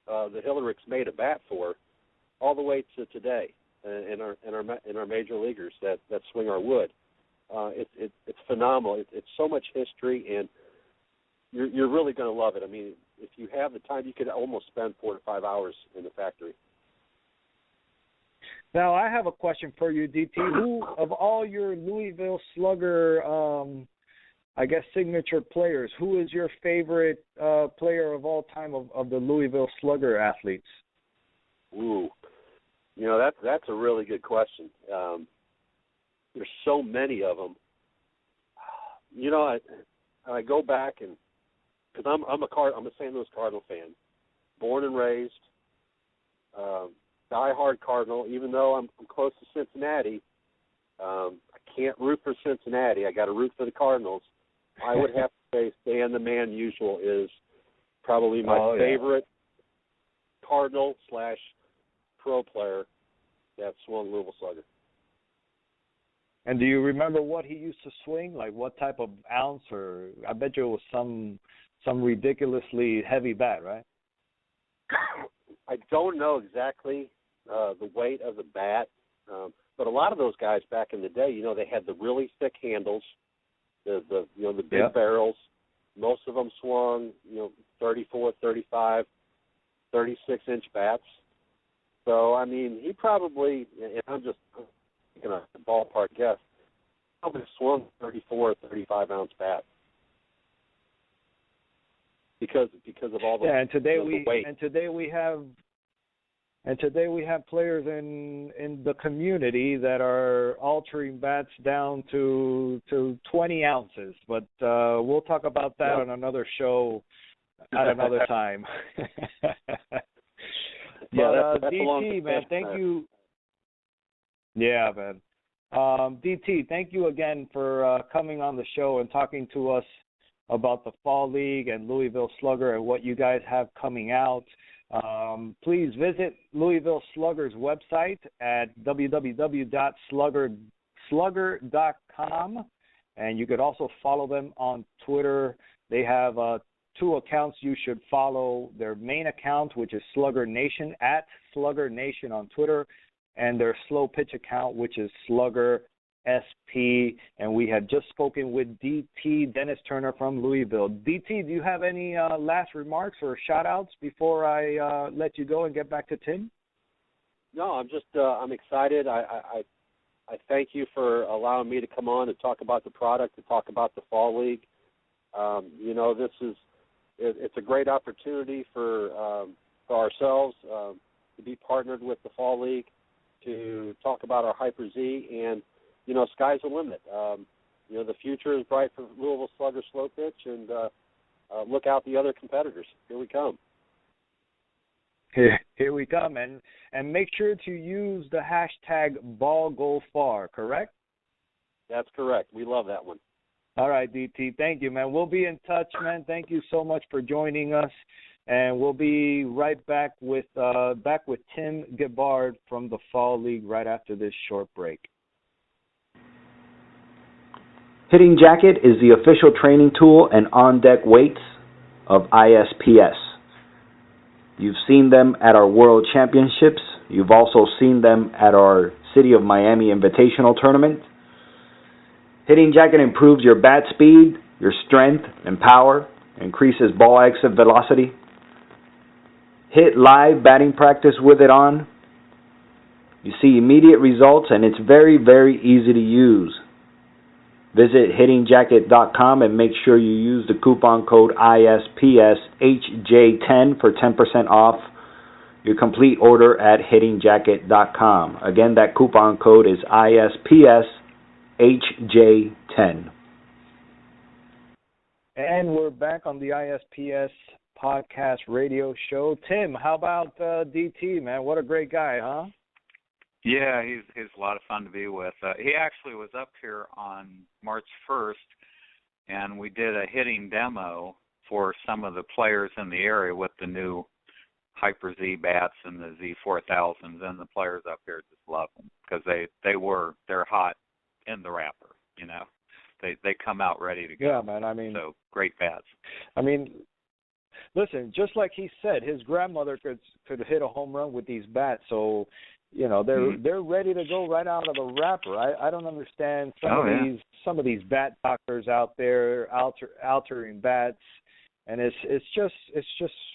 the Hillericks made a bat for, all the way to today, in our major leaguers that swing our wood. It's phenomenal. It's so much history, and you're really going to love it. I mean, if you have the time, you could almost spend 4 to 5 hours in the factory. Now, I have a question for you, DT. Who, of all your Louisville Slugger, signature players, who is your favorite player of all time of the Louisville Slugger athletes? Ooh, that's a really good question. There's so many of them. I go back and because I'm a St. Louis Cardinal fan, born and raised, diehard Cardinal. Even though I'm close to Cincinnati, I can't root for Cincinnati. I got to root for the Cardinals. I would have to say Stan the Man Musial is probably my favorite Cardinal / pro player that swung Louisville Slugger. And do you remember what he used to swing? Like what type of ounce? Or I bet you it was some ridiculously heavy bat, right? I don't know exactly the weight of the bat, but a lot of those guys back in the day, they had the really thick handles, the big barrels. Most of them swung, 34, 35, 36-inch bats. So, I mean, he probably, and I'm just taking a ballpark guess, probably swung 34 or 35-ounce bat. Because of all the and today the weight. today we have players in the community that are altering bats down to 20 ounces, but we'll talk about that on another show at another time. But DT, man, thank you. Yeah, man. DT, thank you again for coming on the show and talking to us about the Fall League and Louisville Slugger and what you guys have coming out. Please visit Louisville Slugger's website at www.slugger.com, and you could also follow them on Twitter. They have 2 accounts you should follow. Their main account, which is Slugger Nation, at Slugger Nation on Twitter, and their slow pitch account, which is Slugger SP, and we had just spoken with DT, Dennis Turner from Louisville. DT, do you have any last remarks or shout-outs before I let you go and get back to Tim? No, I'm just I'm excited. I thank you for allowing me to come on and talk about the product, to talk about the Fall League. It's a great opportunity for ourselves to be partnered with the Fall League, to talk about our Hyper Z, and sky's the limit. The future is bright for Louisville Slugger slow pitch, and look out the other competitors. Here we come. Here we come, and make sure to use the hashtag #BallGoFar, correct? That's correct. We love that one. All right, DT. Thank you, man. We'll be in touch, man. Thank you so much for joining us, and we'll be right back with Tim Gibbard from the Fall League right after this short break. Hitting Jacket is the official training tool and on-deck weights of ISPS. You've seen them at our World Championships. You've also seen them at our City of Miami Invitational Tournament. Hitting Jacket improves your bat speed, your strength and power, increases ball exit velocity. Hit live batting practice with it on. You see immediate results, and it's very, very easy to use. Visit hittingjacket.com and make sure you use the coupon code ISPSHJ10 for 10% off your complete order at hittingjacket.com. Again, that coupon code is ISPSHJ10. And we're back on the ISPS podcast radio show. Tim, how about DT, man? What a great guy, huh? Yeah, he's a lot of fun to be with. He actually was up here on March 1st, and we did a hitting demo for some of the players in the area with the new Hyper Z bats and the Z4000s, and the players up here just love them because they're hot in the wrapper, They come out ready to go. Yeah, man. I mean, so great bats. I mean, listen, just like he said, his grandmother could hit a home run with these bats, so they're ready to go right out of the wrapper. I don't understand some of these bat doctors out there altering bats, and it's just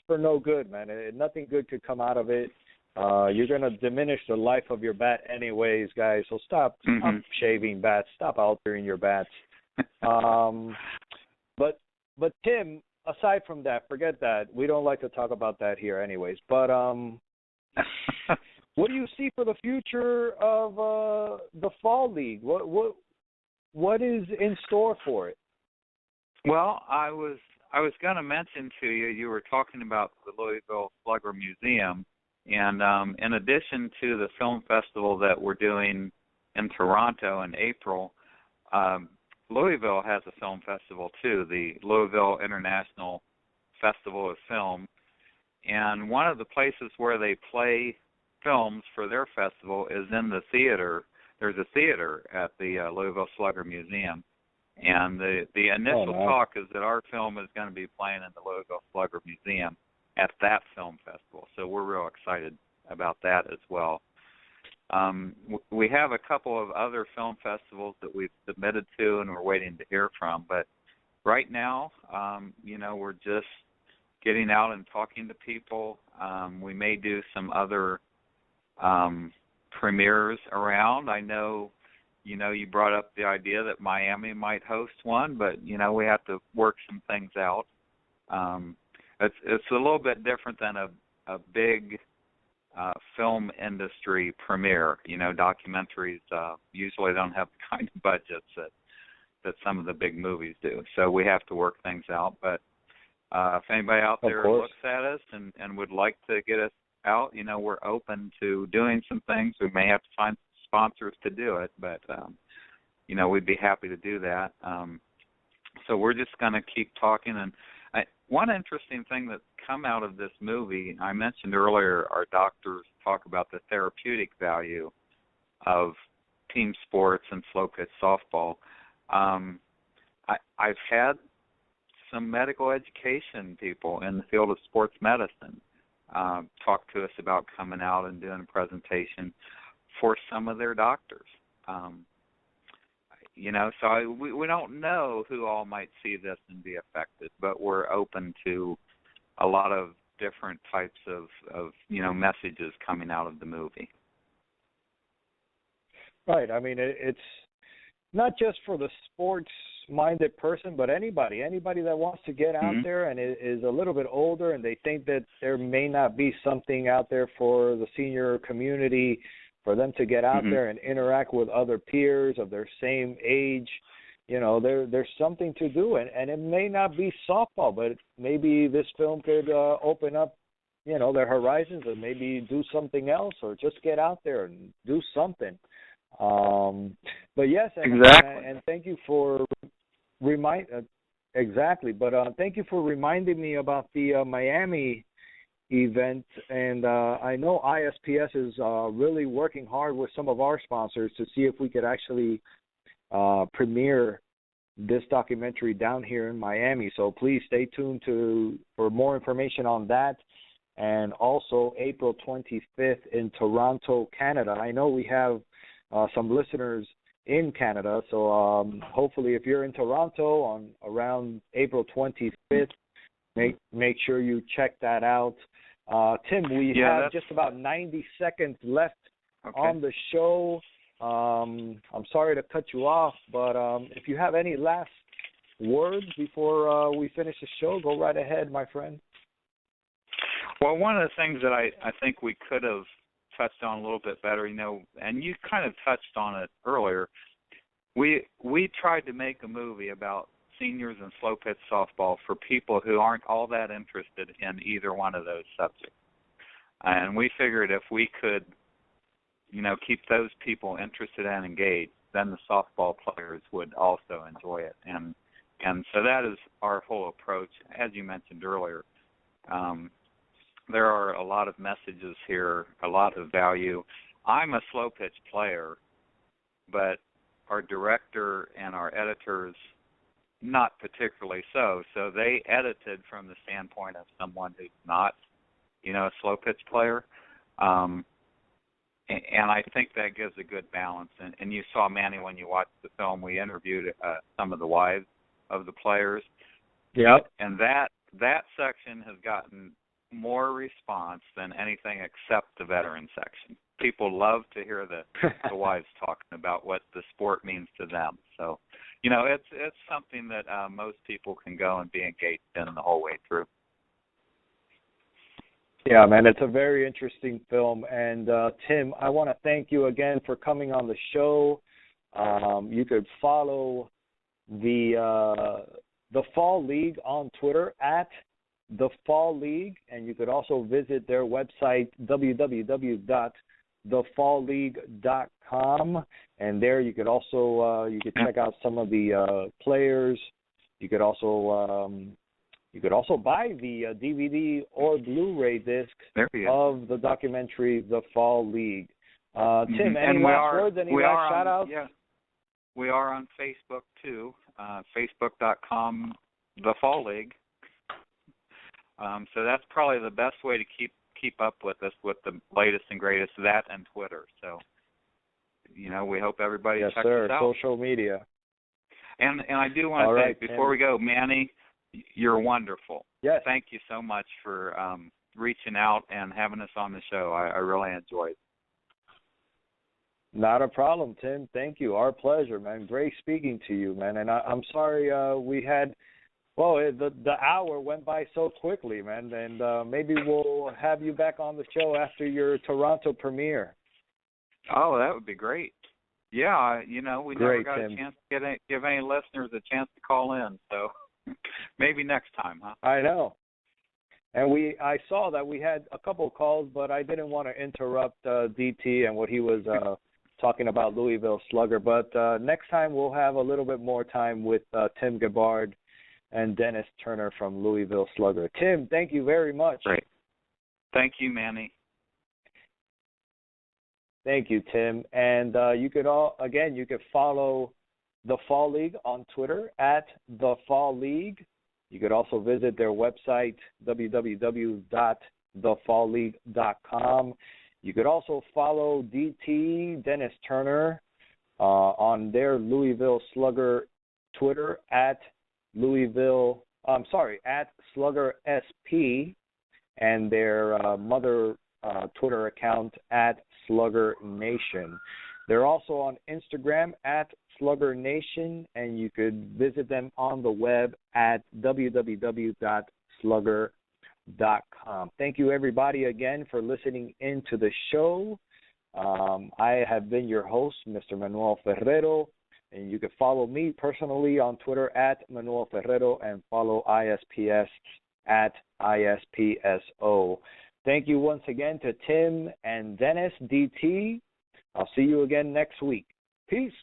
for no good, man. Nothing good could come out of it. You're going to diminish the life of your bat anyways, guys. So stop shaving bats. Stop altering your bats. But Tim, aside from that, forget that. We don't like to talk about that here anyways. But What do you see for the future of the Fall League? What is in store for it? Well, I was going to mention to you, you were talking about the Louisville Slugger Museum, and in addition to the film festival that we're doing in Toronto in April, Louisville has a film festival too, the Louisville International Festival of Film. And one of the places where they play films for their festival is in the theater. There's a theater at the Louisville Slugger Museum. And the initial talk is that our film is going to be playing in the Louisville Slugger Museum at that film festival. So we're real excited about that as well. We have a couple of other film festivals that we've submitted to and we're waiting to hear from. But right now, we're just getting out and talking to people. We may do some other premieres around. I know, you brought up the idea that Miami might host one, but, we have to work some things out. It's a little bit different than a big film industry premiere. Documentaries usually don't have the kind of budgets that some of the big movies do. So we have to work things out. But if anybody out there looks at us and would like to get us out, we're open to doing some things. We may have to find sponsors to do it, but, we'd be happy to do that. So we're just going to keep talking. And one interesting thing that's come out of this movie, I mentioned earlier, our doctors talk about the therapeutic value of team sports and slow pitch softball. I've had some medical education people in the field of sports medicine talk to us about coming out and doing a presentation for some of their doctors. So we don't know who all might see this and be affected, but we're open to a lot of different types of messages coming out of the movie. Right. I mean, it's not just for the sports-minded person, but anybody that wants to get out there and is a little bit older and they think that there may not be something out there for the senior community for them to get out there and interact with other peers of their same age. There's something to do, and it may not be softball, but maybe this film could open up, their horizons and maybe do something else or just get out there and do something. But yes, exactly. And thank you for thank you for reminding me about the Miami event, and I know ISPS is really working hard with some of our sponsors to see if we could actually premiere this documentary down here in Miami. So please stay tuned for more information on that. And also April 25th in Toronto, Canada. I know we have some listeners in Canada, so hopefully if you're in Toronto on around April 25th, make sure you check that out. Tim, we have just about 90 seconds left on the show. I'm sorry to cut you off, but if you have any last words before we finish the show, go right ahead, my friend. Well, one of the things that I think we could have touched on a little bit better, and you kind of touched on it earlier, we tried to make a movie about seniors and slow pitch softball for people who aren't all that interested in either one of those subjects. And we figured if we could, keep those people interested and engaged, then the softball players would also enjoy it. And so that is our whole approach. As you mentioned earlier, there are a lot of messages here, a lot of value. I'm a slow pitch player, but our director and our editors not particularly so. So they edited from the standpoint of someone who's not, a slow pitch player. And I think that gives a good balance. And you saw, Manny, when you watched the film, we interviewed some of the wives of the players. Yep. And that section has gotten more response than anything except the veteran section. People love to hear the wives talking about what the sport means to them. So, it's something that most people can go and be engaged in the whole way through. Yeah, man, it's a very interesting film. And Tim, I want to thank you again for coming on the show. You could follow the Fall League on Twitter at the Fall League, and you could also visit their website www.thefallleague.com, and there you could also check out some of the players. You could also buy the DVD or Blu-ray disc of the documentary The Fall League. Tim, any last words? Any last shout-outs? Yeah, we are on Facebook too. Facebook.com, The Fall League. So that's probably the best way to keep up with us with the latest and greatest. That and Twitter. So, we hope everybody checks us out. Social media. And I do want to say before we go, Manny, you're wonderful. Yes. Thank you so much for reaching out and having us on the show. I really enjoyed it. Not a problem, Tim. Thank you. Our pleasure, man. Great speaking to you, man. And I'm sorry we had, the hour went by so quickly, man. And maybe we'll have you back on the show after your Toronto premiere. Oh, that would be great. Yeah, we never got Tim. a chance to give any listeners a chance to call in. So maybe next time, huh? I know. And I saw that we had a couple of calls, but I didn't want to interrupt DT and what he was talking about Louisville Slugger. But next time we'll have a little bit more time with Tim Gabbard and Dennis Turner from Louisville Slugger. Tim, thank you very much. Great. Thank you, Manny. Thank you, Tim. And you could follow The Fall League on Twitter at The Fall League. You could also visit their website, www.thefallleague.com. You could also follow DT, Dennis Turner, on their Louisville Slugger Twitter at Slugger SP, and their mother Twitter account at Slugger Nation. They're also on Instagram at Slugger Nation, and you could visit them on the web at www.slugger.com. Thank you, everybody, again for listening into the show. I have been your host, Mr. Manuel Ferrero, and you can follow me personally on Twitter at Manuel Ferrero and follow ISPS at ISPSO. Thank you once again to Tim and Dennis, DT. I'll see you again next week. Peace.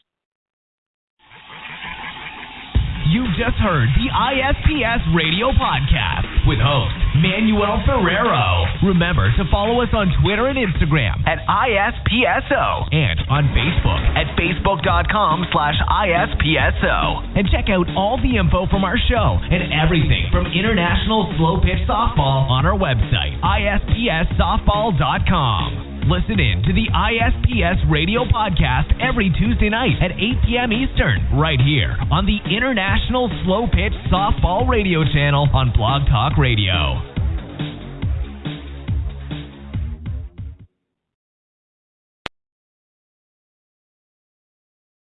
You've just heard the ISPS Radio Podcast with host Manuel Ferrero. Remember to follow us on Twitter and Instagram at ISPSO and on Facebook at facebook.com/ISPSO. And check out all the info from our show and everything from international slow pitch softball on our website, ISPSsoftball.com. Listen in to the ISPS Radio Podcast every Tuesday night at 8 p.m. Eastern, right here on the International Slow Pitch Softball Radio channel on Blog Talk Radio.